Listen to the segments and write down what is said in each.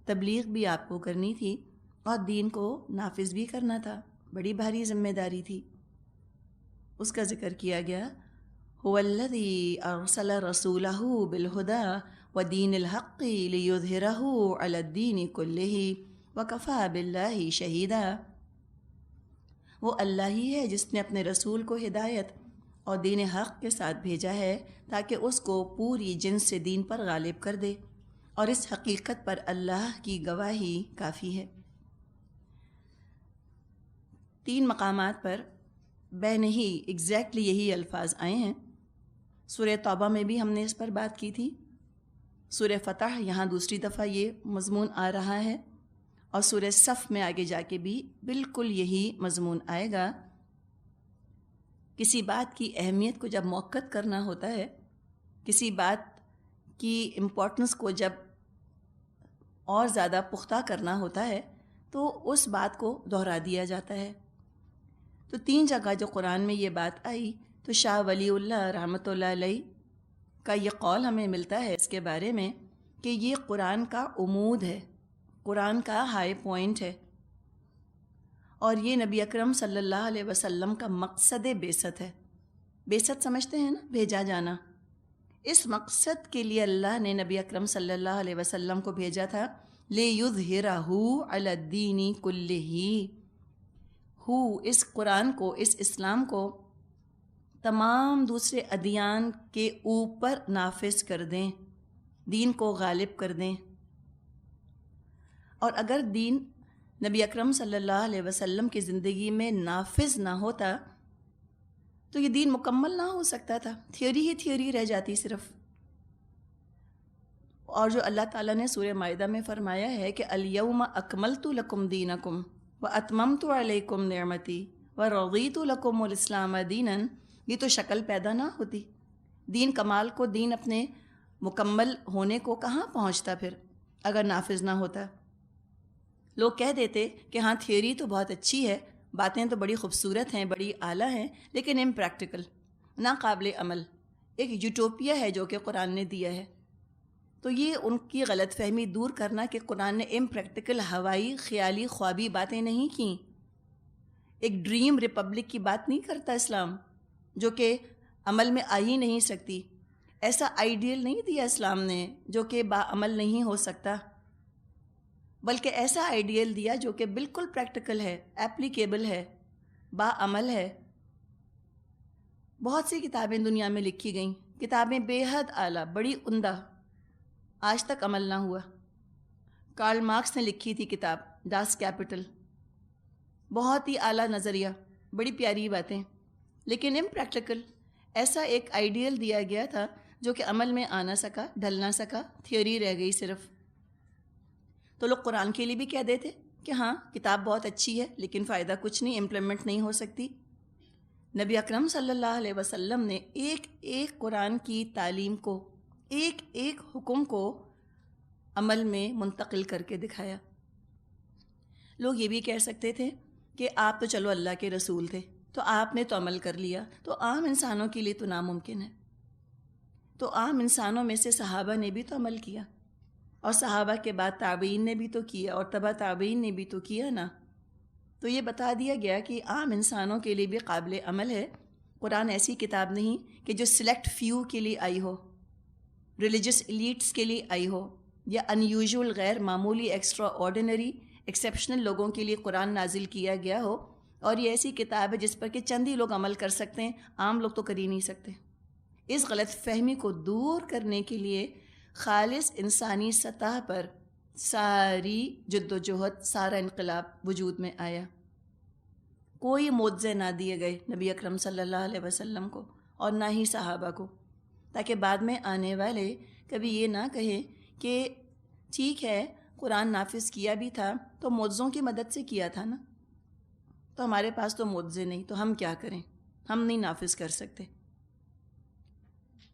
تبلیغ بھی آپ کو کرنی تھی اور دین کو نافذ بھی کرنا تھا، بڑی بھاری ذمہ داری تھی۔ اس کا ذکر کیا گیا، هو الذی ارسل رسولہ بالہدی ودین الحق لیظہرہ علی الدین کلہ وکفی باللہ شہیدا۔ وہ اللہ ہی ہے جس نے اپنے رسول کو ہدایت اور دین حق کے ساتھ بھیجا ہے تاکہ اس کو پوری جنس سے دین پر غالب کر دے، اور اس حقیقت پر اللہ کی گواہی کافی ہے۔ 3 مقامات پر بے نہیں ایگزیکٹلی یہی الفاظ آئے ہیں۔ سورہ توبہ میں بھی ہم نے اس پر بات کی تھی، سورہ فتح یہاں دوسری دفعہ یہ مضمون آ رہا ہے، اور سورہ صف میں آگے جا کے بھی بالکل یہی مضمون آئے گا۔ کسی بات کی اہمیت کو جب موقت کرنا ہوتا ہے، کسی بات کی امپورٹنس کو جب اور زیادہ پختہ کرنا ہوتا ہے تو اس بات کو دہرا دیا جاتا ہے۔ تو 3 جگہ جو قرآن میں یہ بات آئی، تو شاہ ولی اللہ رحمۃ اللہ علیہ کا یہ قول ہمیں ملتا ہے اس کے بارے میں کہ یہ قرآن کا عمود ہے، قرآن کا ہائی پوائنٹ ہے، اور یہ نبی اکرم صلی اللہ علیہ وسلم کا مقصد بعثت ہے۔ بعثت سمجھتے ہیں نا، بھیجا جانا۔ اس مقصد کے لیے اللہ نے نبی اکرم صلی اللہ علیہ وسلم کو بھیجا تھا، لِیُظْہِرَہُ عَلَى الدِّینِ کُلِّہ۔ اس قرآن کو، اس اسلام کو تمام دوسرے ادیان کے اوپر نافذ کر دیں، دین کو غالب کر دیں۔ اور اگر دین نبی اکرم صلی اللہ علیہ وسلم کی زندگی میں نافذ نہ ہوتا تو یہ دین مکمل نہ ہو سکتا تھا، تھیوری ہی تھیوری رہ جاتی صرف۔ اور جو اللہ تعالیٰ نے سورہ مائدہ میں فرمایا ہے کہ الیوم اکملت لکم دینکم واتممت علیکم نعمتی ورضیت لکم الاسلام دینا، یہ تو شکل پیدا نہ ہوتی۔ دین کمال کو، دین اپنے مکمل ہونے کو کہاں پہنچتا پھر اگر نافذ نہ ہوتا؟ لوگ کہہ دیتے کہ ہاں تھیوری تو بہت اچھی ہے، باتیں تو بڑی خوبصورت ہیں، بڑی اعلیٰ ہیں، لیکن امپریکٹیکل، ناقابل عمل، ایک یوٹوپیا ہے جو کہ قرآن نے دیا ہے۔ تو یہ ان کی غلط فہمی دور کرنا کہ قرآن نے امپریکٹیکل، ہوائی، خیالی، خوابی باتیں نہیں کیں۔ ایک ڈریم ریپبلک کی بات نہیں کرتا اسلام، جو کہ عمل میں آ ہی نہیں سکتی۔ ایسا آئیڈیل نہیں دیا اسلام نے جو کہ باعمل نہیں ہو سکتا، بلکہ ایسا آئیڈیل دیا جو کہ بالکل پریکٹیکل ہے، ایپلیکیبل ہے، باعمل ہے۔ بہت سی کتابیں دنیا میں لکھی گئیں، کتابیں بے حد اعلیٰ، بڑی عمدہ، آج تک عمل نہ ہوا۔ کارل مارکس نے لکھی تھی کتاب ڈاس کیپٹل، بہت ہی اعلیٰ نظریہ، بڑی پیاری باتیں، لیکن امپریکٹیکل۔ ایسا ایک آئیڈیل دیا گیا تھا جو کہ عمل میں آ نہ سکا، ڈھل نہ سکا، تھیوری رہ گئی صرف۔ تو لوگ قرآن کے لیے بھی کہہ دیتے کہ ہاں کتاب بہت اچھی ہے لیکن فائدہ کچھ نہیں، امپلیمنٹ نہیں ہو سکتی۔ نبی اکرم صلی اللہ علیہ وسلم نے ایک ایک قرآن کی تعلیم کو، ایک ایک حکم کو عمل میں منتقل کر کے دکھایا۔ لوگ یہ بھی کہہ سکتے تھے کہ آپ تو چلو اللہ کے رسول تھے تو آپ نے تو عمل کر لیا، تو عام انسانوں کے لیے تو ناممکن ہے۔ تو عام انسانوں میں سے صحابہ نے بھی تو عمل کیا، اور صحابہ کے بعد تابعین نے بھی تو کیا، اور تبع تابعین نے بھی تو کیا نا۔ تو یہ بتا دیا گیا کہ عام انسانوں کے لیے بھی قابل عمل ہے۔ قرآن ایسی کتاب نہیں کہ جو سلیکٹ فیو کے لیے آئی ہو، ریلیجس ایلیٹس کے لیے آئی ہو، یا ان یوزول، غیر معمولی، ایکسٹرا آرڈینری، ایکسیپشنل لوگوں کے لیے قرآن نازل کیا گیا ہو، اور یہ ایسی کتاب ہے جس پر کہ چند ہی لوگ عمل کر سکتے ہیں، عام لوگ تو کر ہی نہیں سکتے۔ اس غلط فہمی کو دور کرنے کے لیے خالص انسانی سطح پر ساری جد و جہد، سارا انقلاب وجود میں آیا۔ کوئی معجزے نہ دیے گئے نبی اکرم صلی اللہ علیہ وسلم کو، اور نہ ہی صحابہ کو، تاکہ بعد میں آنے والے کبھی یہ نہ کہیں کہ ٹھیک ہے قرآن نافذ کیا بھی تھا تو معجزوں کی مدد سے کیا تھا نا، تو ہمارے پاس تو معجزے نہیں، تو ہم کیا کریں، ہم نہیں نافذ کر سکتے۔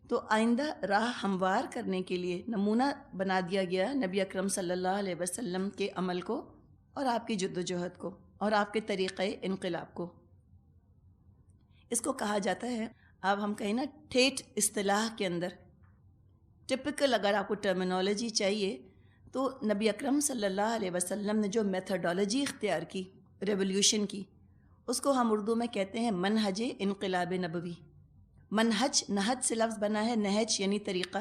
تو آئندہ راہ ہموار کرنے کے لیے نمونہ بنا دیا گیا نبی اکرم صلی اللہ علیہ وسلم کے عمل کو، اور آپ کی جد و جہد کو، اور آپ کے طریقۂ انقلاب کو۔ اس کو کہا جاتا ہے، اب ہم کہیں نا ٹھیٹ اصطلاح کے اندر، ٹپکل اگر آپ کو ٹرمینالوجی چاہیے تو نبی اکرم صلی اللہ علیہ وسلم نے جو میتھڈالوجی اختیار کی ریولیوشن کی، اس کو ہم اردو میں کہتے ہیں منہج انقلاب نبوی۔ منہج نہج سے لفظ بنا ہے، نہج یعنی طریقہ۔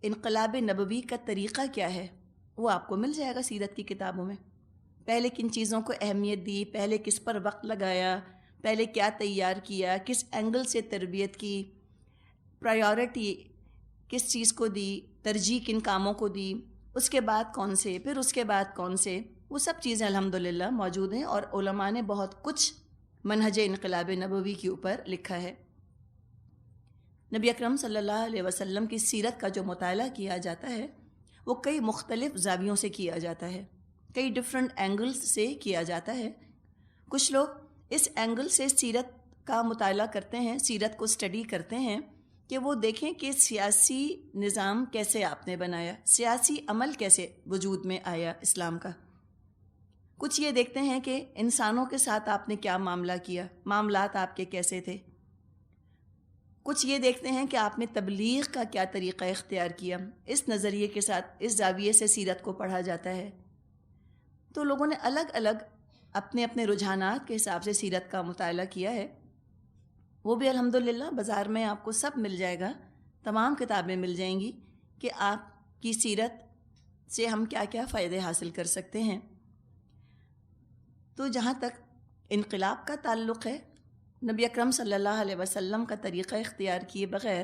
انقلاب نبوی کا طریقہ کیا ہے وہ آپ کو مل جائے گا سیرت کی کتابوں میں۔ پہلے کن چیزوں کو اہمیت دی، پہلے کس پر وقت لگایا، پہلے کیا تیار کیا، کس اینگل سے تربیت کی، پرائیورٹی کس چیز کو دی، ترجیح کن کاموں کو دی، اس کے بعد کون سے، پھر اس کے بعد کون سے، وہ سب چیزیں الحمدللہ موجود ہیں، اور علماء نے بہت کچھ منہج انقلاب نبوی کے اوپر لکھا ہے۔ نبی اکرم صلی اللہ علیہ وسلم کی سیرت کا جو مطالعہ کیا جاتا ہے وہ کئی مختلف زاویوں سے کیا جاتا ہے، کئی ڈفرینٹ اینگلز سے کیا جاتا ہے۔ کچھ لوگ اس اینگل سے سیرت کا مطالعہ کرتے ہیں، سیرت کو اسٹڈی کرتے ہیں کہ وہ دیکھیں کہ سیاسی نظام کیسے آپ نے بنایا، سیاسی عمل کیسے وجود میں آیا اسلام کا۔ کچھ یہ دیکھتے ہیں کہ انسانوں کے ساتھ آپ نے کیا معاملہ کیا، معاملات آپ کے کیسے تھے۔ کچھ یہ دیکھتے ہیں کہ آپ نے تبلیغ کا کیا طریقہ اختیار کیا۔ اس نظریے کے ساتھ، اس زاویے سے سیرت کو پڑھا جاتا ہے۔ تو لوگوں نے الگ الگ اپنے اپنے رجحانات کے حساب سے سیرت کا مطالعہ کیا ہے۔ وہ بھی الحمدللہ بازار میں آپ کو سب مل جائے گا، تمام کتابیں مل جائیں گی کہ آپ کی سیرت سے ہم کیا کیا فائدے حاصل کر سکتے ہیں۔ تو جہاں تک انقلاب کا تعلق ہے، نبی اکرم صلی اللہ علیہ وسلم کا طریقہ اختیار کیے بغیر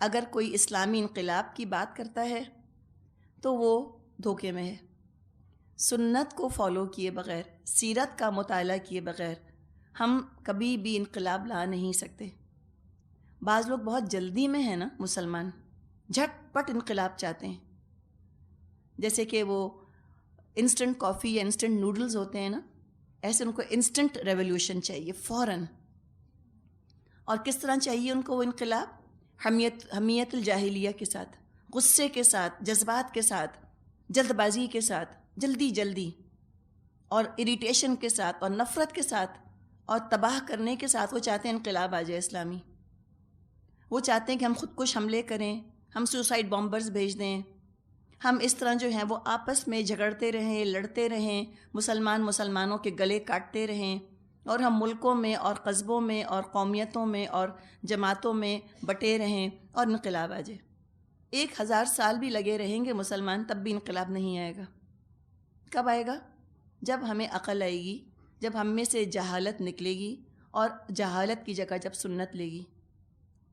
اگر کوئی اسلامی انقلاب کی بات کرتا ہے تو وہ دھوکے میں ہے۔ سنت کو فالو کیے بغیر، سیرت کا مطالعہ کیے بغیر ہم کبھی بھی انقلاب لا نہیں سکتے۔ بعض لوگ بہت جلدی میں ہیں نا، مسلمان جھٹ پٹ انقلاب چاہتے ہیں، جیسے کہ وہ انسٹنٹ کافی یا انسٹنٹ نوڈلز ہوتے ہیں نا، ایسے ان کو انسٹنٹ ریولیوشن چاہیے فوراً۔ اور کس طرح چاہیے ان کو وہ انقلاب؟ حمیت الجاہلیہ کے ساتھ، غصے کے ساتھ، جذبات کے ساتھ، جلد بازی کے ساتھ، جلدی اور اریٹیشن کے ساتھ اور نفرت کے ساتھ اور تباہ کرنے کے ساتھ وہ چاہتے ہیں انقلاب آ جائے اسلامی۔ وہ چاہتے ہیں کہ ہم خود کش حملے کریں، ہم سوسائڈ بامبرز بھیج دیں، ہم اس طرح جو ہیں وہ آپس میں جھگڑتے رہیں، لڑتے رہیں، مسلمانوں کے گلے کاٹتے رہیں، اور ہم ملکوں میں اور قصبوں میں اور قومیتوں میں اور جماعتوں میں بٹے رہیں اور انقلاب آ جائے۔ 1000 سال بھی لگے رہیں گے مسلمان، تب بھی انقلاب نہیں آئے گا۔ کب آئے گا؟ جب ہمیں عقل آئے گی، جب ہم میں سے جہالت نکلے گی، اور جہالت کی جگہ جب سنت لے گی،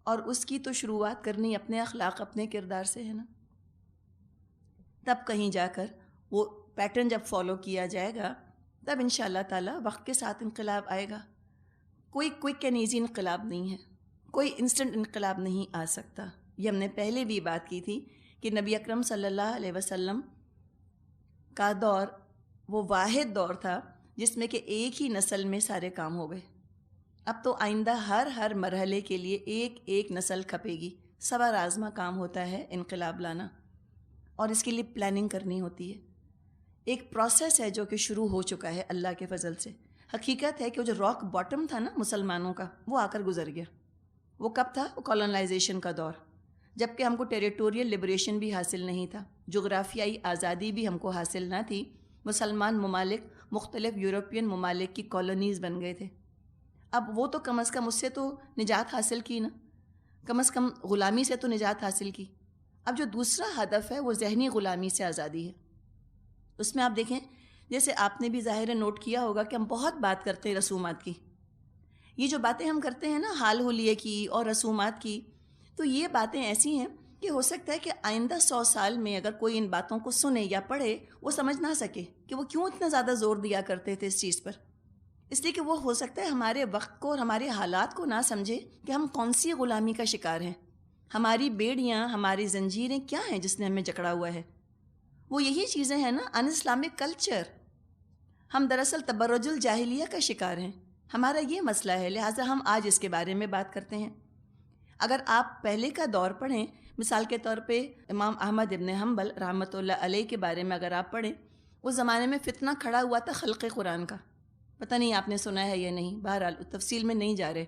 اور اس کی تو شروعات کرنی اپنے اخلاق، اپنے کردار سے ہے نا۔ تب کہیں جا کر وہ پیٹرن جب فالو کیا جائے گا، تب انشاءاللہ تعالیٰ وقت کے ساتھ انقلاب آئے گا۔ کوئی کوئک اینڈ ایزی انقلاب نہیں ہے، کوئی انسٹنٹ انقلاب نہیں آ سکتا۔ یہ ہم نے پہلے بھی بات کی تھی کہ نبی اکرم صلی اللہ علیہ وسلم کا دور وہ واحد دور تھا جس میں کہ ایک ہی نسل میں سارے کام ہو گئے۔ اب تو آئندہ ہر مرحلے کے لیے ایک نسل کھپے گی۔ صبر آزما کام ہوتا ہے انقلاب لانا، اور اس کے لیے پلاننگ کرنی ہوتی ہے۔ ایک پروسیس ہے جو کہ شروع ہو چکا ہے اللہ کے فضل سے۔ حقیقت ہے کہ وہ جو راک باٹم تھا نا مسلمانوں کا، وہ آ کر گزر گیا۔ وہ کب تھا؟ وہ کالونائزیشن کا دور، جب کہ ہم کو ٹیریٹوریل لبریشن بھی حاصل نہیں تھا، جغرافیائی آزادی بھی ہم کو حاصل نہ تھی۔ مسلمان ممالک مختلف یورپین ممالک کی کالونیز بن گئے تھے۔ اب وہ تو کم از کم اس سے تو نجات حاصل کی نا، کم از کم غلامی سے تو نجات حاصل کی۔ اب جو دوسرا ہدف ہے وہ ذہنی غلامی سے آزادی ہے۔ اس میں آپ دیکھیں، جیسے آپ نے بھی ظاہر نوٹ کیا ہوگا کہ ہم بہت بات کرتے ہیں رسومات کی۔ یہ جو باتیں ہم کرتے ہیں نا حال حلیے کی اور رسومات کی، تو یہ باتیں ایسی ہیں کہ ہو سکتا ہے کہ آئندہ 100 سال میں اگر کوئی ان باتوں کو سنے یا پڑھے، وہ سمجھ نہ سکے کہ وہ کیوں اتنا زیادہ زور دیا کرتے تھے اس چیز پر۔ اس لیے کہ وہ ہو سکتا ہے ہمارے وقت کو اور ہمارے حالات کو نہ سمجھے کہ ہم کون سی غلامی کا شکار ہیں، ہماری بیڑیاں، ہماری زنجیریں کیا ہیں جس نے ہمیں جکڑا ہوا ہے۔ وہ یہی چیزیں ہیں نا، ان اسلامک کلچر۔ ہم دراصل تبرج الجاہلیہ کا شکار ہیں، ہمارا یہ مسئلہ ہے، لہٰذا ہم آج اس کے بارے میں بات کرتے ہیں۔ اگر آپ پہلے کا دور پڑھیں، مثال کے طور پہ امام احمد ابن حنبل رحمۃ اللہ علیہ کے بارے میں اگر آپ پڑھیں، اس زمانے میں فتنہ کھڑا ہوا تھا خلق قرآن کا۔ پتہ نہیں آپ نے سنا ہے یا نہیں، بہرحال تفصیل میں نہیں جا رہے۔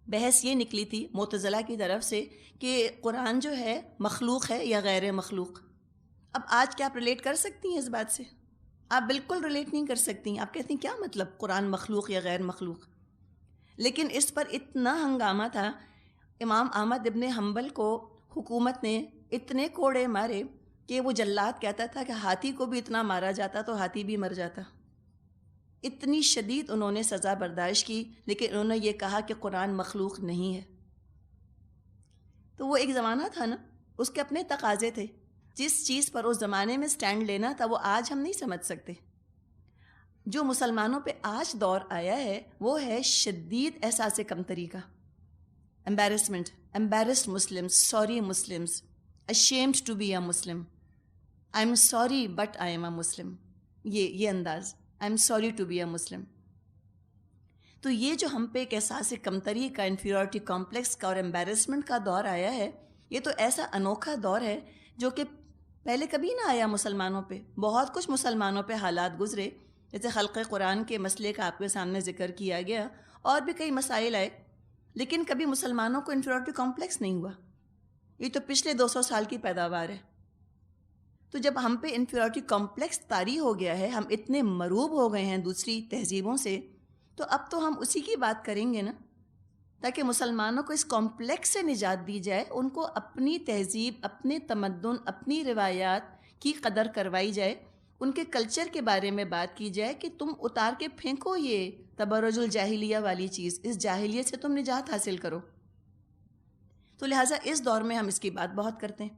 بحث یہ نکلی تھی معتزلہ کی طرف سے کہ قرآن جو ہے مخلوق ہے یا غیر مخلوق۔ اب آج کیا آپ ریلیٹ کر سکتی ہیں اس بات سے؟ آپ بالکل ریلیٹ نہیں کر سکتی. آپ کہتی ہیں کیا مطلب قرآن مخلوق یا غیر مخلوق؟ لیکن اس پر اتنا ہنگامہ تھا، امام احمد ابن حنبل کو حکومت نے اتنے کوڑے مارے کہ وہ جلاد کہتا تھا کہ ہاتھی کو بھی اتنا مارا جاتا تو ہاتھی بھی مر جاتا. اتنی شدید انہوں نے سزا برداشت کی، لیکن انہوں نے یہ کہا کہ قرآن مخلوق نہیں ہے. تو وہ ایک زمانہ تھا نا، اس کے اپنے تقاضے تھے. جس چیز پر اس زمانے میں سٹینڈ لینا تھا وہ آج ہم نہیں سمجھ سکتے. جو مسلمانوں پہ آج دور آیا ہے وہ ہے شدید احساس کمتری کا. embarrassment, embarrassed Muslims, sorry Muslims, ashamed to be a Muslim, I'm sorry but I am a Muslim. یہ انداز I'm sorry to be a Muslim. تو یہ جو ہم پہ ایک احساس کمتری کا، انفیریورٹی کمپلیکس کا اور embarrassment کا دور آیا ہے، یہ تو ایسا انوکھا دور ہے جو کہ پہلے کبھی نہ آیا مسلمانوں پہ. بہت کچھ مسلمانوں پہ حالات گزرے، جیسے خلق قرآن کے مسئلے کا آپ کے سامنے ذکر کیا گیا، اور بھی کئی مسائل آئے، لیکن کبھی مسلمانوں کو انفیریورٹی کمپلیکس نہیں ہوا. یہ تو پچھلے 200 سال کی پیداوار ہے. تو جب ہم پہ انفیریورٹی کمپلیکس طاری ہو گیا ہے، ہم اتنے مروب ہو گئے ہیں دوسری تہذیبوں سے، تو اب تو ہم اسی کی بات کریں گے نا، تاکہ مسلمانوں کو اس کمپلیکس سے نجات دی جائے، ان کو اپنی تہذیب، اپنے تمدن، اپنی روایات کی قدر کروائی جائے، ان کے کلچر کے بارے میں بات کی جائے کہ تم اتار کے پھینکو یہ تبرج الجاہلیہ والی چیز، اس جاہلیت سے تم نجات حاصل کرو. تو لہٰذا اس دور میں ہم اس کی بات بہت کرتے ہیں.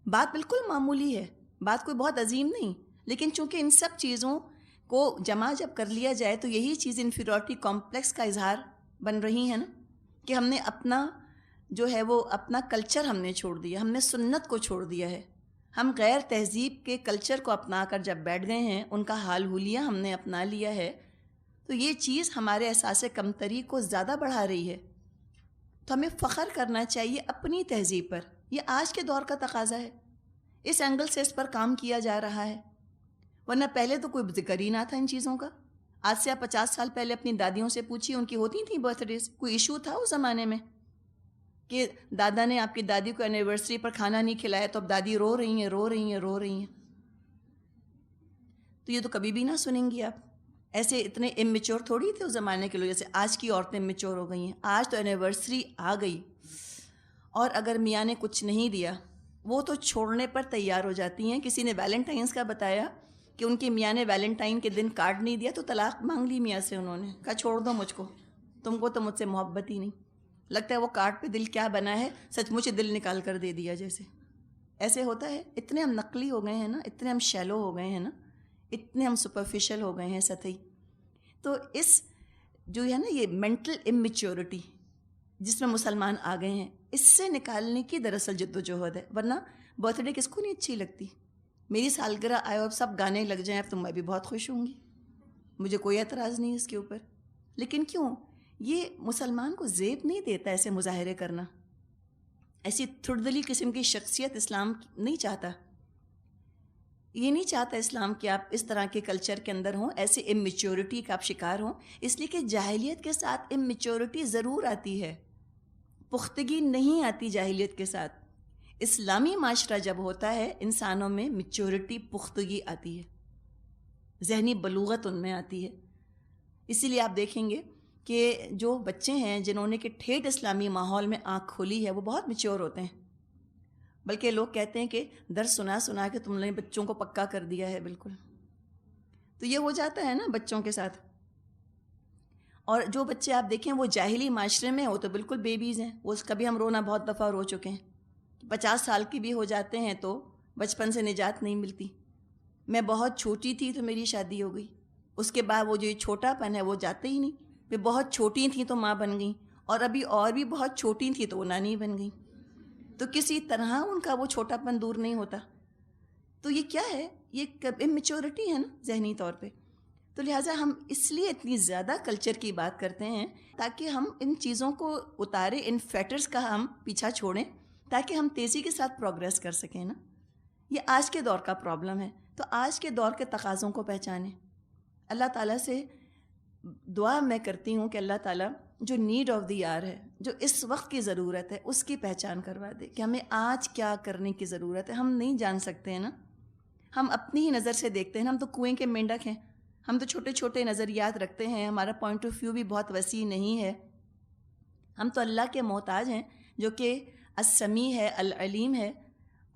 بات بالکل معمولی ہے، بات کوئی بہت عظیم نہیں، لیکن چونکہ ان سب چیزوں کو جمع جب کر لیا جائے تو یہی چیز انفیریورٹی کمپلیکس کا اظہار بن رہی ہے نا، کہ ہم نے اپنا جو ہے وہ اپنا کلچر ہم نے چھوڑ دیا، ہم نے سنت کو چھوڑ دیا ہے. ہم غیر تہذیب کے کلچر کو اپنا کر جب بیٹھ گئے ہیں، ان کا حال حلیہ ہم نے اپنا لیا ہے، تو یہ چیز ہمارے احساس کمتری کو زیادہ بڑھا رہی ہے. تو ہمیں فخر کرنا چاہیے اپنی تہذیب پر. یہ آج کے دور کا تقاضا ہے، اس اینگل سے اس پر کام کیا جا رہا ہے. ورنہ پہلے تو کوئی ذکر ہی نہ تھا ان چیزوں کا. آج سے آپ 50 سال پہلے اپنی دادیوں سے پوچھیے، ان کی ہوتی تھیں برتھ ڈیز؟ کوئی ایشو تھا اس زمانے میں کہ دادا نے آپ کی دادی کو اینیورسری پر کھانا نہیں کھلایا تو اب دادی رو رہی ہیں رو رہی ہیں رو رہی ہیں؟ تو یہ تو کبھی بھی نہ سنیں گی آپ. ایسے اتنے امیچور تھوڑی تھے اس زمانے کے لوگ جیسے آج کی عورتیں امیچور ہو گئی ہیں. آج تو اینیورسری آ گئی اور اگر میاں نے کچھ نہیں دیا وہ تو چھوڑنے پر تیار ہو جاتی ہیں. کسی نے ویلنٹائنس کا بتایا کہ ان کے میاں نے ویلنٹائن کے دن کارڈ نہیں دیا تو طلاق مانگ لی میاں سے. انہوں نے کہا چھوڑ دو مجھ کو، تم کو تو مجھ سے محبت ہی نہیں. لگتا ہے وہ کارڈ پہ دل کیا بنا ہے، سچ مجھے دل نکال کر دے دیا جیسے. ایسے ہوتا ہے. اتنے ہم نقلی ہو گئے ہیں نا، اتنے ہم شیلو ہو گئے ہیں نا، اتنے ہم سپرفیشل ہو گئے ہیں، سطحی. تو اس جو ہے نا یہ مینٹل اممیچیورٹی جس میں مسلمان آ گئے ہیں، اس سے نکالنے کی دراصل جد و جہد ہے. ورنہ برتھ ڈے کس کو نہیں اچھی لگتی؟ میری سالگرہ آئے اور سب گانے لگ جائیں اب تو میں بھی بہت خوش ہوں گی، مجھے کوئی اعتراض نہیں اس کے اوپر. لیکن کیوں؟ یہ مسلمان کو زیب نہیں دیتا ایسے مظاہرے کرنا. ایسی تھڑدلی قسم کی شخصیت اسلام نہیں چاہتا. یہ نہیں چاہتا اسلام کہ آپ اس طرح کے کلچر کے اندر ہوں، ایسے اممیچورٹی کا آپ شکار ہوں. اس لیے کہ جاہلیت کے ساتھ اممیچورٹی ضرور آتی ہے، پختگی نہیں آتی جاہلیت کے ساتھ. اسلامی معاشرہ جب ہوتا ہے انسانوں میں میچورٹی، پختگی آتی ہے، ذہنی بلوغت ان میں آتی ہے. اسی لیے آپ دیکھیں گے کہ جو بچے ہیں جنہوں نے کہ ٹھیٹ اسلامی ماحول میں آنکھ کھولی ہے وہ بہت میچور ہوتے ہیں. بلکہ لوگ کہتے ہیں کہ درس سنا سنا کے تم نے بچوں کو پکا کر دیا ہے. بالکل. تو یہ ہو جاتا ہے نا بچوں کے ساتھ. اور جو بچے آپ دیکھیں وہ جاہلی معاشرے میں وہ تو بالکل بیبیز ہیں. وہ کبھی ہم رونا بہت دفعہ رو چکے ہیں. 50 سال کی بھی ہو جاتے ہیں تو بچپن سے نجات نہیں ملتی. میں بہت چھوٹی تھی تو میری شادی ہو گئی، اس کے بعد وہ جو چھوٹا پن ہے وہ جاتے ہی نہیں. وہ بہت چھوٹی تھیں تو ماں بن گئیں، اور ابھی اور بھی بہت چھوٹی تھیں تو وہ نانی بن گئیں. تو کسی طرح ان کا وہ چھوٹا پن دور نہیں ہوتا. تو یہ کیا ہے؟ یہ اممیچورٹی ہے نا ذہنی طور پہ. تو لہٰذا ہم اس لیے اتنی زیادہ کلچر کی بات کرتے ہیں تاکہ ہم ان چیزوں کو اتاریں، ان فیٹرز کا ہم پیچھا چھوڑیں تاکہ ہم تیزی کے ساتھ پروگریس کر سکیں نا. یہ آج کے دور کا پرابلم ہے. تو آج کے دور کے تقاضوں کو پہچانیں. اللہ تعالیٰ سے دعا میں کرتی ہوں کہ اللہ تعالیٰ جو نیڈ آف دی آر ہے، جو اس وقت کی ضرورت ہے، اس کی پہچان کروا دے کہ ہمیں آج کیا کرنے کی ضرورت ہے. ہم نہیں جان سکتے ہیں نا ہم اپنی ہی نظر سے دیکھتے ہیں، ہم تو کنویں کے مینڈک ہیں، ہم تو چھوٹے چھوٹے نظریات رکھتے ہیں، ہمارا پوائنٹ آف ویو بھی بہت وسیع نہیں ہے. ہم تو اللہ کے محتاج ہیں جو کہ السمیع ہے، العلیم ہے،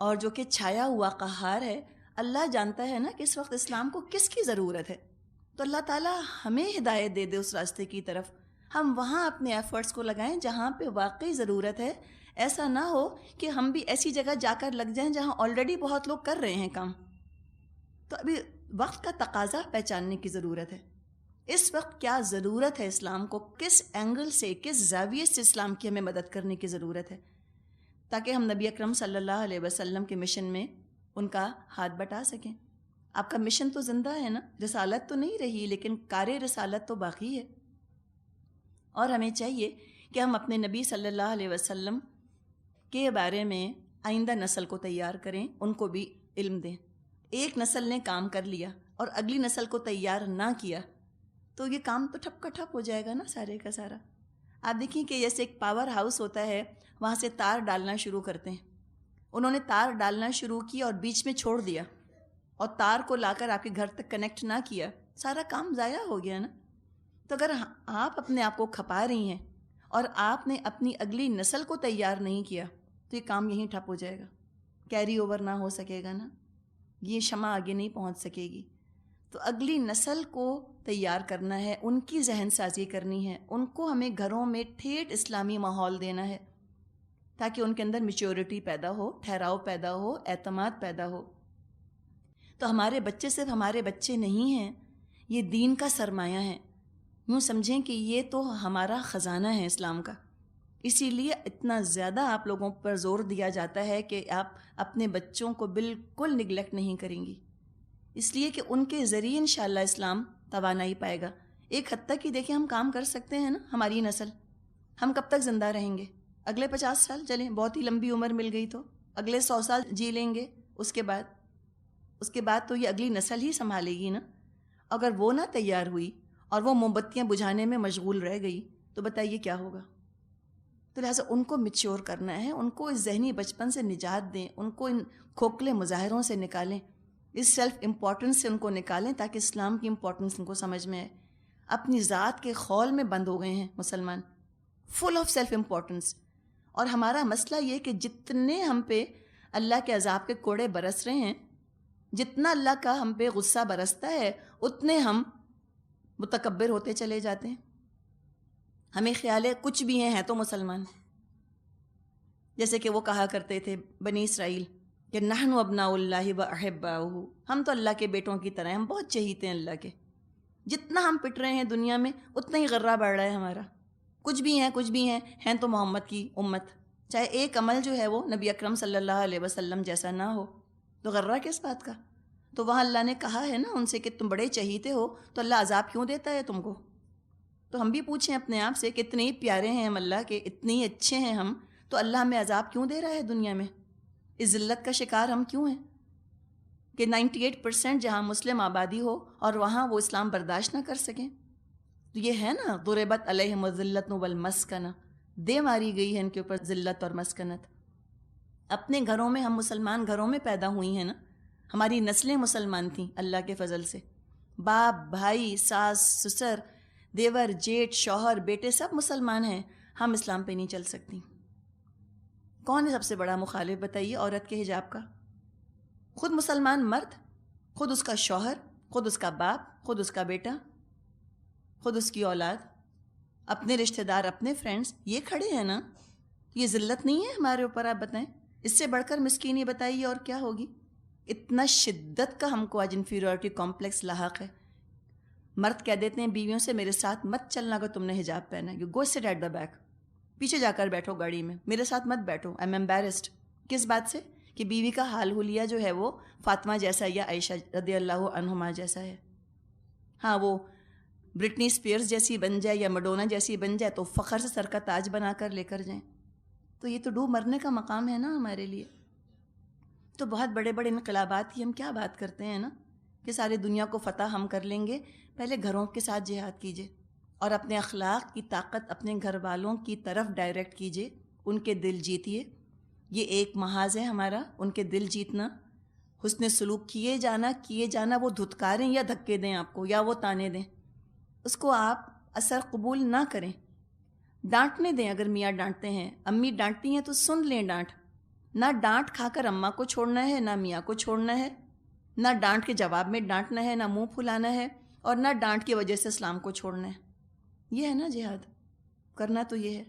اور جو کہ چھایا ہوا قہار ہے. اللہ جانتا ہے نا کہ اس وقت اسلام کو کس کی ضرورت ہے، تو اللہ تعالیٰ ہمیں ہدایت دے دے اس راستے کی طرف. ہم وہاں اپنے ایفرٹس کو لگائیں جہاں پہ واقعی ضرورت ہے. ایسا نہ ہو کہ ہم بھی ایسی جگہ جا کر لگ جائیں جہاں آلریڈی بہت لوگ کر رہے ہیں کام. تو ابھی وقت کا تقاضا پہچاننے کی ضرورت ہے. اس وقت کیا ضرورت ہے اسلام کو، کس اینگل سے، کس زاویے سے اسلام کی ہمیں مدد کرنے کی ضرورت ہے، تاکہ ہم نبی اکرم صلی اللہ علیہ وسلم کے مشن میں ان کا ہاتھ بٹا سکیں. آپ کا مشن تو زندہ ہے نا، رسالت تو نہیں رہی، لیکن کار رسالت تو باقی ہے. اور ہمیں چاہیے کہ ہم اپنے نبی صلی اللہ علیہ وسلم کے بارے میں آئندہ نسل کو تیار کریں، ان کو بھی علم دیں. ایک نسل نے کام کر لیا اور اگلی نسل کو تیار نہ کیا تو یہ کام تو ٹھپ کا ٹھپ ہو جائے گا نا سارے کا سارا. آپ دیکھیں کہ جیسے ایک پاور ہاؤس ہوتا ہے، وہاں سے تار ڈالنا شروع کرتے ہیں. انہوں نے تار ڈالنا شروع کی اور بیچ میں چھوڑ دیا اور تار کو لا کر آپ کے گھر تک کنیکٹ نہ کیا، سارا کام ضائع ہو گیا نا. تو اگر آپ اپنے آپ کو کھپا رہی ہیں اور آپ نے اپنی اگلی نسل کو تیار نہیں کیا تو یہ کام یہیں ٹھپ ہو جائے گا، کیری اوور نہ ہو سکے گا نا، یہ شمع آگے نہیں پہنچ سکے گی. تو اگلی نسل کو تیار کرنا ہے، ان کی ذہن سازی کرنی ہے، ان کو ہمیں گھروں میں ٹھیٹ اسلامی ماحول دینا ہے تاکہ ان کے اندر میچورٹی پیدا ہو، ٹھہراؤ پیدا ہو، اعتماد پیدا ہو. تو ہمارے بچے صرف ہمارے بچے نہیں ہیں، یہ دین کا سرمایہ ہے. یوں سمجھیں کہ یہ تو ہمارا خزانہ ہے اسلام کا. اسی لیے اتنا زیادہ آپ لوگوں پر زور دیا جاتا ہے کہ آپ اپنے بچوں کو بالکل نگلیکٹ نہیں کریں گی، اس لیے کہ ان کے ذریعے انشاءاللہ اسلام توانائی پائے گا. ایک حد تک ہی دیکھیں ہم کام کر سکتے ہیں نا. ہماری نسل، ہم کب تک زندہ رہیں گے؟ اگلے 50 سال چلیں، بہت ہی لمبی عمر مل گئی تو اگلے 100 سال جی لیں گے. اس کے بعد تو یہ اگلی نسل ہی سنبھالے گی نا. اگر وہ نہ تیار ہوئی اور وہ موم بتیاں بجھانے میں مشغول رہ گئی تو بتائیے کیا ہوگا. تو لہٰذا ان کو میچور کرنا ہے، ان کو اس ذہنی بچپن سے نجات دیں، ان کو ان کھوکھلے مظاہروں سے نکالیں، اس سیلف امپورٹنس سے ان کو نکالیں تاکہ اسلام کی امپورٹنس ان کو سمجھ میں آئے. اپنی ذات کے خول میں بند ہو گئے ہیں مسلمان، فل آف سیلف امپورٹنس. اور ہمارا مسئلہ یہ کہ جتنے ہم پہ اللہ کے عذاب کے کوڑے برس رہے ہیں، جتنا اللہ کا ہم پہ غصہ برستا ہے، اتنے ہم متکبر ہوتے چلے جاتے ہیں. ہمیں خیال ہے کچھ بھی ہیں تو مسلمان. جیسے کہ وہ کہا کرتے تھے بنی اسرائیل کہ نحن ابناء اللہ و احباؤہ، ہم تو اللہ کے بیٹوں کی طرح ہیں، ہم بہت چہیتے ہیں اللہ کے. جتنا ہم پٹ رہے ہیں دنیا میں اتنا ہی غرہ بڑھ رہا ہے ہمارا. کچھ بھی ہیں تو محمد کی امت. چاہے ایک عمل جو ہے وہ نبی اکرم صلی اللہ علیہ وسلم جیسا نہ ہو تو غرہ کس بات کا. تو وہاں اللہ نے کہا ہے نا ان سے کہ تم بڑے چہیتے ہو تو اللہ عذاب کیوں دیتا ہے تم کو. تو ہم بھی پوچھیں اپنے آپ سے کہ اتنے پیارے ہیں ہم اللہ کے، اتنے اچھے ہیں ہم، تو اللہ ہمیں عذاب کیوں دے رہا ہے دنیا میں؟ اس ذلت کا شکار ہم کیوں ہیں کہ 98% جہاں مسلم آبادی ہو اور وہاں وہ اسلام برداشت نہ کر سکیں؟ تو یہ ہے نا ضربت علیہم الذلۃ والمسکنہ، دے ماری گئی ہے ان کے اوپر ذلت اور مسکنت. اپنے گھروں میں ہم مسلمان گھروں میں پیدا ہوئی ہیں نا، ہماری نسلیں مسلمان تھیں اللہ کے فضل سے. باپ، بھائی، ساس، سسر، دیور، جیٹ، شوہر، بیٹے سب مسلمان ہیں. ہم اسلام پہ نہیں چل سکتی. کون ہے سب سے بڑا مخالف بتائیے عورت کے حجاب کا؟ خود مسلمان مرد، خود اس کا شوہر، خود اس کا باپ، خود اس کا بیٹا، خود اس کی اولاد، اپنے رشتہ دار، اپنے فرینڈز، یہ کھڑے ہیں نا. یہ ذلت نہیں ہے ہمارے اوپر؟ آپ بتائیں اس سے بڑھ کر مسکینی بتائیے اور کیا ہوگی؟ اتنا شدت کا ہم کو آج انفیریورٹی کمپلیکس لاحق ہے. مرد کہہ دیتے ہیں بیویوں سے میرے ساتھ مت چلنا اگر تم نے حجاب پہنا ہے، you go sit at the back, پیچھے جا کر بیٹھو گاڑی میں، میرے ساتھ مت بیٹھو، آئی ایم ایمبیرسڈ. کس بات سے؟ کہ بیوی کا حال حلیہ جو ہے وہ فاطمہ جیسا یا عائشہ رضی اللہ عنہما جیسا ہے. ہاں وہ برٹنی اسپیئرز جیسی بن جائے یا میڈونا جیسی بن جائے تو فخر سے سر کا تاج بنا کر لے کر جائیں. تو یہ تو ڈوب مرنے کا مقام ہے نا ہمارے لیے. تو بہت بڑے بڑے انقلابات کی ہم کیا بات کرتے ہیں نا کہ ساری دنیا کو فتح ہم کر لیں گے. پہلے گھروں کے ساتھ جہاد کیجیے اور اپنے اخلاق کی طاقت اپنے گھر والوں کی طرف ڈائریکٹ کیجیے، ان کے دل جیتیے. یہ ایک محاذ ہے ہمارا، ان کے دل جیتنا. حسن سلوک کیے جانا وہ دھتکاریں یا دھکے دیں آپ کو یا وہ تانے دیں، اس کو آپ اثر قبول نہ کریں. ڈانٹنے دیں اگر میاں ڈانٹتے ہیں، امی ڈانٹتی ہیں تو سن لیں ڈانٹ. نہ ڈانٹ کھا کر اماں کو چھوڑنا ہے، نہ میاں کو چھوڑنا ہے، نہ ڈانٹ کے جواب میں ڈانٹنا ہے، نہ منہ پھلانا ہے، اور نہ ڈانٹ کی وجہ سے اسلام کو چھوڑنا ہے. یہ ہے نا جہاد، کرنا تو یہ ہے.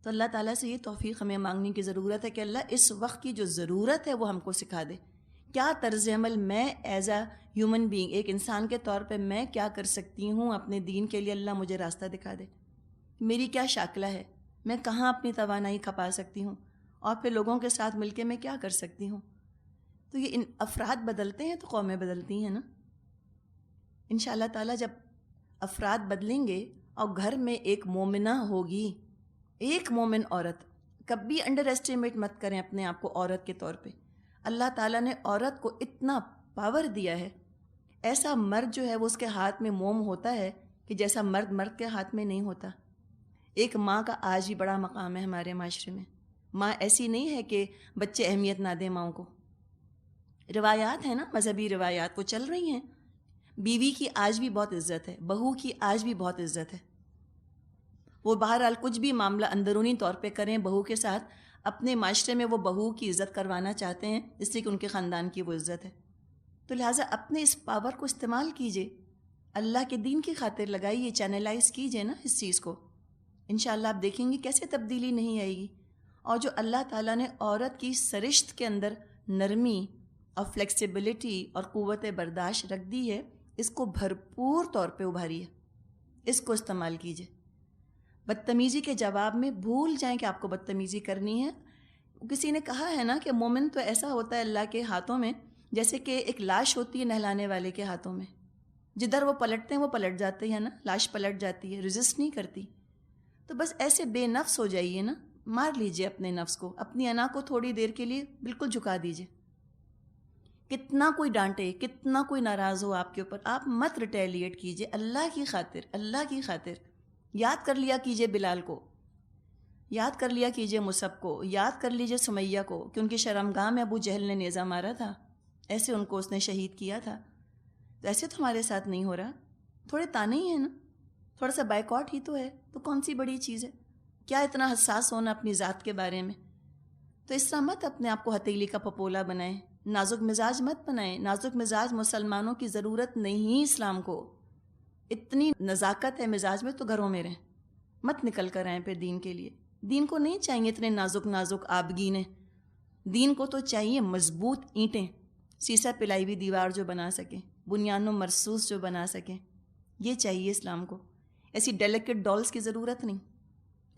تو اللہ تعالیٰ سے یہ توفیق ہمیں مانگنے کی ضرورت ہے کہ اللہ اس وقت کی جو ضرورت ہے وہ ہم کو سکھا دے. کیا طرز عمل میں ایز اے ہیومن بینگ، ایک انسان کے طور پہ میں کیا کر سکتی ہوں اپنے دین کے لیے، اللہ مجھے راستہ دکھا دے. میری کیا شاکلہ ہے، میں کہاں اپنی توانائی کھپا سکتی ہوں، اور پھر لوگوں کے ساتھ مل کے میں کیا کر سکتی ہوں. تو یہ افراد بدلتے ہیں تو قومیں بدلتی ہیں نا. انشاءاللہ تعالیٰ جب افراد بدلیں گے اور گھر میں ایک مومنہ ہوگی، ایک مومن عورت، کبھی انڈر ایسٹیمیٹ مت کریں اپنے آپ کو عورت کے طور پہ. اللہ تعالیٰ نے عورت کو اتنا پاور دیا ہے. ایسا مرد جو ہے وہ اس کے ہاتھ میں موم ہوتا ہے کہ جیسا مرد کے ہاتھ میں نہیں ہوتا. ایک ماں کا آج بھی بڑا مقام ہے ہمارے معاشرے میں. ماں ایسی نہیں ہے کہ بچے اہمیت نہ دیں ماؤں کو. روایات ہیں نا، مذہبی روایات وہ چل رہی ہیں. بیوی کی آج بھی بہت عزت ہے، بہو کی آج بھی بہت عزت ہے. وہ بہرحال کچھ بھی معاملہ اندرونی طور پہ کریں بہو کے ساتھ، اپنے معاشرے میں وہ بہو کی عزت کروانا چاہتے ہیں اس لیے کہ ان کے خاندان کی وہ عزت ہے. تو لہٰذا اپنے اس پاور کو استعمال کیجئے، اللہ کے دین کی خاطر لگائیے، چینلائز کیجئے نا اس چیز کو. انشاءاللہ آپ دیکھیں گے کیسے تبدیلی نہیں آئے گی. اور جو اللہ تعالیٰ نے عورت کی سرشت کے اندر نرمی اور فلیکسیبلٹی اور قوت برداشت رکھ دی ہے، اس کو بھرپور طور پہ ابھاریے، اس کو استعمال کیجئے. بدتمیزی کے جواب میں بھول جائیں کہ آپ کو بدتمیزی کرنی ہے. کسی نے کہا ہے نا کہ مومن تو ایسا ہوتا ہے اللہ کے ہاتھوں میں جیسے کہ ایک لاش ہوتی ہے نہلانے والے کے ہاتھوں میں. جدھر وہ پلٹتے ہیں وہ پلٹ جاتے ہیں نا، لاش پلٹ جاتی ہے، ریزسٹ نہیں کرتی. تو بس ایسے بے نفس ہو جائیے نا، مار لیجئے اپنے نفس کو، اپنی انا کو تھوڑی دیر کے لیے بالکل جھکا دیجئے. کتنا کوئی ڈانٹے، کتنا کوئی ناراض ہو آپ کے اوپر، آپ مت ریٹیلیٹ کیجئے. اللہ کی خاطر، اللہ کی خاطر یاد کر لیا کیجئے بلال کو، یاد کر لیا کیجئے مصعب کو، یاد کر لیجئے سمیہ کو کہ ان کی شرمگاہ میں ابو جہل نے نیزہ مارا تھا، ایسے ان کو اس نے شہید کیا تھا. تو ایسے تو ہمارے ساتھ نہیں ہو رہا. تھوڑے تانے ہی ہیں نا، تھوڑا سا بائیکاٹ ہی تو ہے، تو کون سی بڑی چیز ہے؟ کیا اتنا حساس ہونا اپنی ذات کے بارے میں؟ تو اس طرح مت اپنے آپ کو ہتھیلی کا پپولا بنائیں، نازک مزاج مت بنائیں. نازک مزاج مسلمانوں کی ضرورت نہیں اسلام کو. اتنی نزاکت ہے مزاج میں تو گھروں میں رہیں، مت نکل کر آئیں پھر دین کے لیے. دین کو نہیں چاہیے اتنے نازک آبگینے. دین کو تو چاہیے مضبوط اینٹیں، سیسا پلائی ہوئی دیوار جو بنا سکیں، بنیان و مرصوص جو بنا سکیں. یہ چاہیے اسلام کو. ایسی ڈیلیکیٹ ڈالز کی ضرورت نہیں.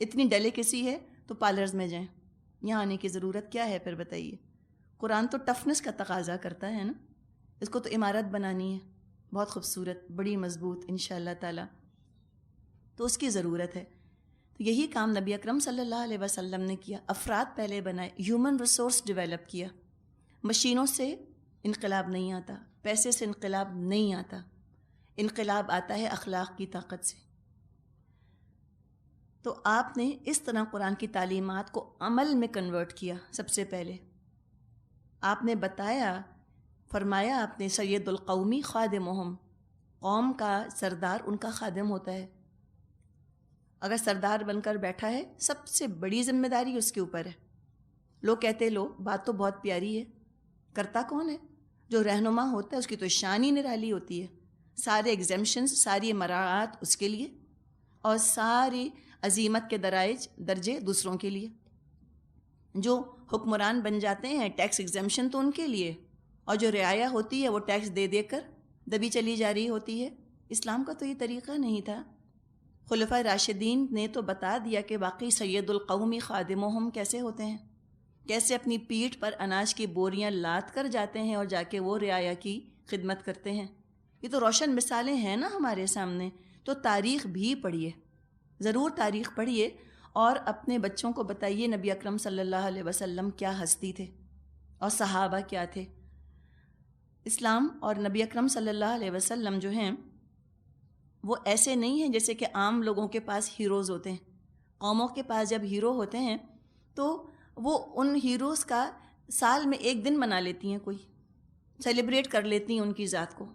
اتنی ڈیلیکیسی ہے تو پارلرز میں جائیں، یہاں آنے کی ضرورت کیا ہے پھر بتائیے. قرآن تو ٹفنس کا تقاضا کرتا ہے نا، اس کو تو عمارت بنانی ہے بہت خوبصورت، بڑی مضبوط انشاءاللہ تعالی. تو اس کی ضرورت ہے. تو یہی کام نبی اکرم صلی اللہ علیہ وسلم نے کیا. افراد پہلے بنائے، ہیومن ریسورس ڈیولپ کیا. مشینوں سے انقلاب نہیں آتا، پیسے سے انقلاب نہیں آتا. انقلاب آتا ہے اخلاق کی طاقت سے. تو آپ نے اس طرح قرآن کی تعلیمات کو عمل میں کنورٹ کیا. سب سے پہلے آپ نے بتایا، فرمایا آپ نے سید القومی خادمہم، قوم کا سردار ان کا خادم ہوتا ہے. اگر سردار بن کر بیٹھا ہے سب سے بڑی ذمہ داری اس کے اوپر ہے. لوگ کہتے لو بات تو بہت پیاری ہے، کرتا کون ہے؟ جو رہنما ہوتا ہے اس کی تو شان ہی نرالی ہوتی ہے. سارے ایگزیمشنز، ساری مراعات اس کے لیے، اور ساری عظیمت کے درجے دوسروں کے لیے. جو حکمران بن جاتے ہیں ٹیکس ایگزیمشن تو ان کے لیے، اور جو رعایا ہوتی ہے وہ ٹیکس دے دے کر دبی چلی جا رہی ہوتی ہے. اسلام کا تو یہ طریقہ نہیں تھا. خلفائے راشدین نے تو بتا دیا کہ واقعی سید القومی خادمہم کیسے ہوتے ہیں، کیسے اپنی پیٹھ پر اناج کی بوریاں لاد کر جاتے ہیں اور جا کے وہ رعایا کی خدمت کرتے ہیں. یہ تو روشن مثالیں ہیں نا ہمارے سامنے. تو تاریخ بھی پڑھیے، ضرور تاریخ پڑھیے، اور اپنے بچوں کو بتائیے نبی اکرم صلی اللہ علیہ وسلم کیا ہستی تھے اور صحابہ کیا تھے. اسلام اور نبی اکرم صلی اللہ علیہ وسلم جو ہیں وہ ایسے نہیں ہیں جیسے کہ عام لوگوں کے پاس ہیروز ہوتے ہیں. قوموں کے پاس جب ہیرو ہوتے ہیں تو وہ ان ہیروز کا سال میں ایک دن منا لیتی ہیں، کوئی سیلیبریٹ کر لیتی ہیں ان کی ذات کو.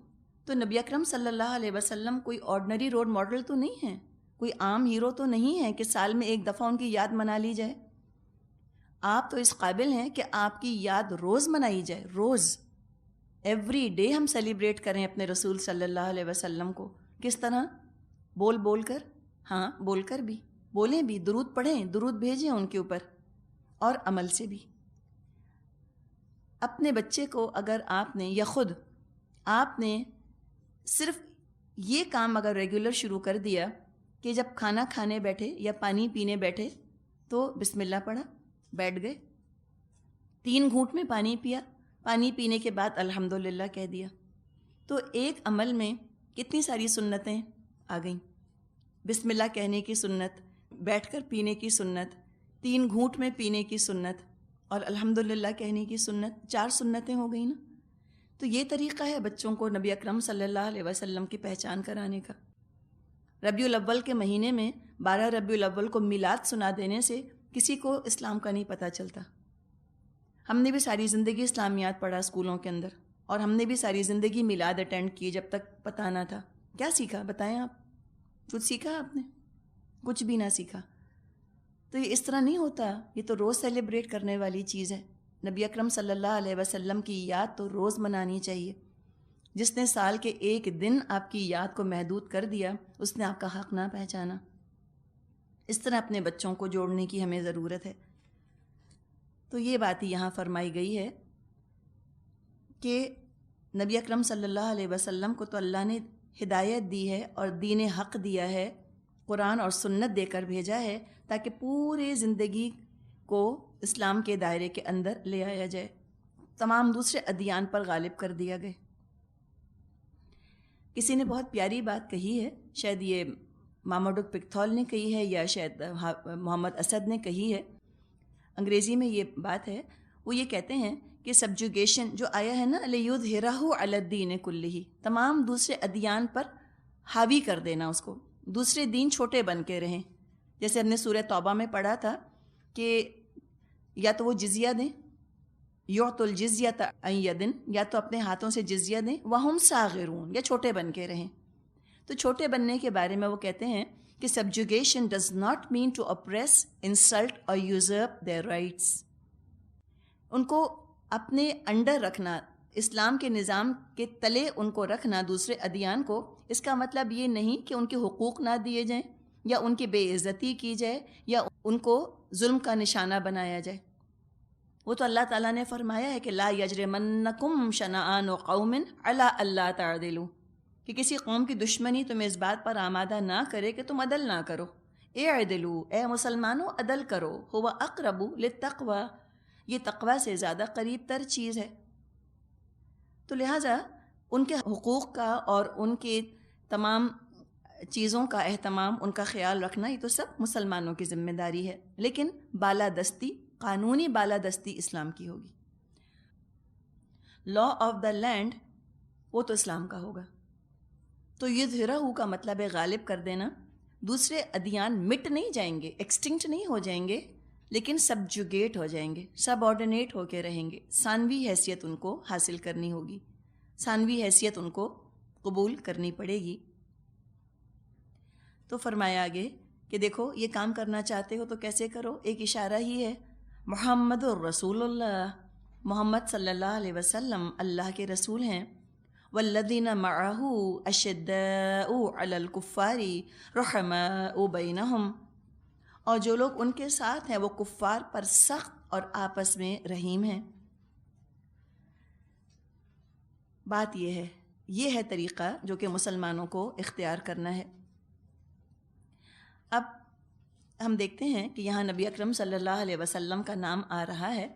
تو نبی اکرم صلی اللہ علیہ وسلم کوئی آرڈنری رول ماڈل تو نہیں ہے، کوئی عام ہیرو تو نہیں ہے کہ سال میں ایک دفعہ ان کی یاد منا لی جائے. آپ تو اس قابل ہیں کہ آپ کی یاد روز منائی جائے، روز، ایوری ڈے ہم سیلیبریٹ کریں اپنے رسول صلی اللہ علیہ وسلم کو. کس طرح؟ بول کر، ہاں بول کر بھی، بولیں بھی، درود پڑھیں، درود بھیجیں ان کے اوپر، اور عمل سے بھی. اپنے بچے کو اگر آپ نے یا خود آپ نے صرف یہ کام اگر ریگولر شروع کر دیا کہ جب کھانا کھانے بیٹھے یا پانی پینے بیٹھے تو بسم اللہ پڑھا، بیٹھ گئے، 3 گھونٹ میں پانی پیا، پانی پینے کے بعد الحمدللہ کہہ دیا، تو ایک عمل میں کتنی ساری سنتیں آ گئیں. بسم اللہ کہنے کی سنت، بیٹھ کر پینے کی سنت، 3 گھونٹ میں پینے کی سنت، اور الحمدللہ کہنے کی سنت، 4 سنتیں ہو گئیں نا. تو یہ طریقہ ہے بچوں کو نبی اکرم صلی اللہ علیہ وسلم کی پہچان کرانے کا. ربیع الاول کے مہینے میں 12 ربیع الاول کو میلاد سنا دینے سے کسی کو اسلام کا نہیں پتہ چلتا. ہم نے بھی ساری زندگی اسلامیات پڑھا اسکولوں کے اندر، اور ہم نے بھی ساری زندگی میلاد اٹینڈ کی جب تک پتہ نہ تھا. کیا سیکھا بتائیں آپ؟ کچھ سیکھا آپ نے؟ کچھ بھی نہ سیکھا. تو یہ اس طرح نہیں ہوتا، یہ تو روز سیلیبریٹ کرنے والی چیز ہے. نبی اکرم صلی اللہ علیہ وسلم کی یاد تو روز منانی چاہیے. جس نے سال کے ایک دن آپ کی یاد کو محدود کر دیا اس نے آپ کا حق نہ پہچانا. اس طرح اپنے بچوں کو جوڑنے کی ہمیں ضرورت ہے. تو یہ بات ہی یہاں فرمائی گئی ہے کہ نبی اکرم صلی اللہ علیہ وسلم کو تو اللہ نے ہدایت دی ہے اور دین حق دیا ہے، قرآن اور سنت دے کر بھیجا ہے تاکہ پوری زندگی کو اسلام کے دائرے کے اندر لے آیا جائے، تمام دوسرے ادیان پر غالب کر دیا گئے. کسی نے بہت پیاری بات کہی ہے، شاید یہ ماموڈک پکتھول نے کہی ہے یا شاید محمد اسد نے کہی ہے، انگریزی میں یہ بات ہے. وہ یہ کہتے ہیں کہ سبجوگیشن جو آیا ہے نا، لِیُظْہِرَہُ عَلَى الدِّینِ کُلِّہِ، تمام دوسرے ادیان پر حاوی کر دینا اس کو، دوسرے دین چھوٹے بن کے رہیں. جیسے ہم نے سورہ توبہ میں پڑھا تھا کہ یا تو وہ جزیہ دیں، یُعْطُوا الْجِزْیَةَ عَنْ یَدٍ، یا تو اپنے ہاتھوں سے جزیہ دیں، وَهُمْ صَاغِرُونَ، یا چھوٹے بن کے رہیں. تو چھوٹے بننے کے بارے میں وہ کہتے ہیں کہ subjugation does not mean to oppress, insult or usurp their rights. ان کو اپنے انڈر رکھنا، اسلام کے نظام کے تلے ان کو رکھنا، دوسرے ادیان کو، اس کا مطلب یہ نہیں کہ ان کے حقوق نہ دیے جائیں یا ان کی بے عزتی کی جائے یا ان کو ظلم کا نشانہ بنایا جائے. وہ تو اللہ تعالیٰ نے فرمایا ہے کہ لا یجرمنکم شنآن قوم علی الا تعدلوا، کہ کسی قوم کی دشمنی تمہیں اس بات پر آمادہ نہ کرے کہ تم عدل نہ کرو. اعدلوا، اے مسلمانوں عدل کرو، هو اقرب للتقوی، یہ تقوی سے زیادہ قریب تر چیز ہے. تو لہٰذا ان کے حقوق کا اور ان کے تمام چیزوں کا اہتمام، ان کا خیال رکھنا، یہ تو سب مسلمانوں کی ذمہ داری ہے، لیکن بالادستی، قانونی بالادستی اسلام کی ہوگی. لا آف دا لینڈ وہ تو اسلام کا ہوگا. تو یظہرہ کا مطلب ہے غالب کر دینا. دوسرے ادیان مٹ نہیں جائیں گے، ایکسٹنکٹ نہیں ہو جائیں گے، لیکن سبجوگیٹ ہو جائیں گے، سب آرڈینیٹ ہو کے رہیں گے. ثانوی حیثیت ان کو حاصل کرنی ہوگی، ثانوی حیثیت ان کو قبول کرنی پڑے گی. تو فرمایا آگے کہ دیکھو یہ کام کرنا چاہتے ہو تو کیسے کرو. ایک اشارہ ہی ہے، محمد الرسول اللہ، محمد صلی اللہ علیہ وسلم اللہ کے رسول ہیں. والذین معہ اشداء علی الکفار رحماء بینہم، اور جو لوگ ان کے ساتھ ہیں وہ کفار پر سخت اور آپس میں رحیم ہیں. بات یہ ہے طریقہ جو کہ مسلمانوں کو اختیار کرنا ہے. اب ہم دیکھتے ہیں کہ یہاں نبی اکرم صلی اللہ علیہ وسلم کا نام آ رہا ہے.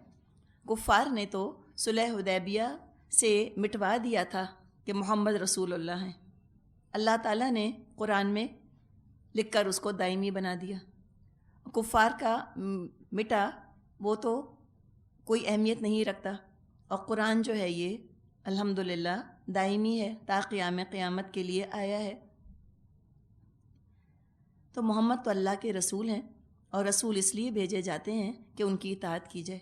کفار نے تو صلح حدیبیہ سے مٹوا دیا تھا کہ محمد رسول اللہ ہیں. اللہ تعالیٰ نے قرآن میں لکھ کر اس کو دائمی بنا دیا. کفار کا مٹا وہ تو کوئی اہمیت نہیں رکھتا، اور قرآن جو ہے یہ الحمدللہ دائمی ہے، تا قیام قیامت کے لیے آیا ہے. تو محمد تو اللہ کے رسول ہیں، اور رسول اس لیے بھیجے جاتے ہیں کہ ان کی اطاعت کی جائے.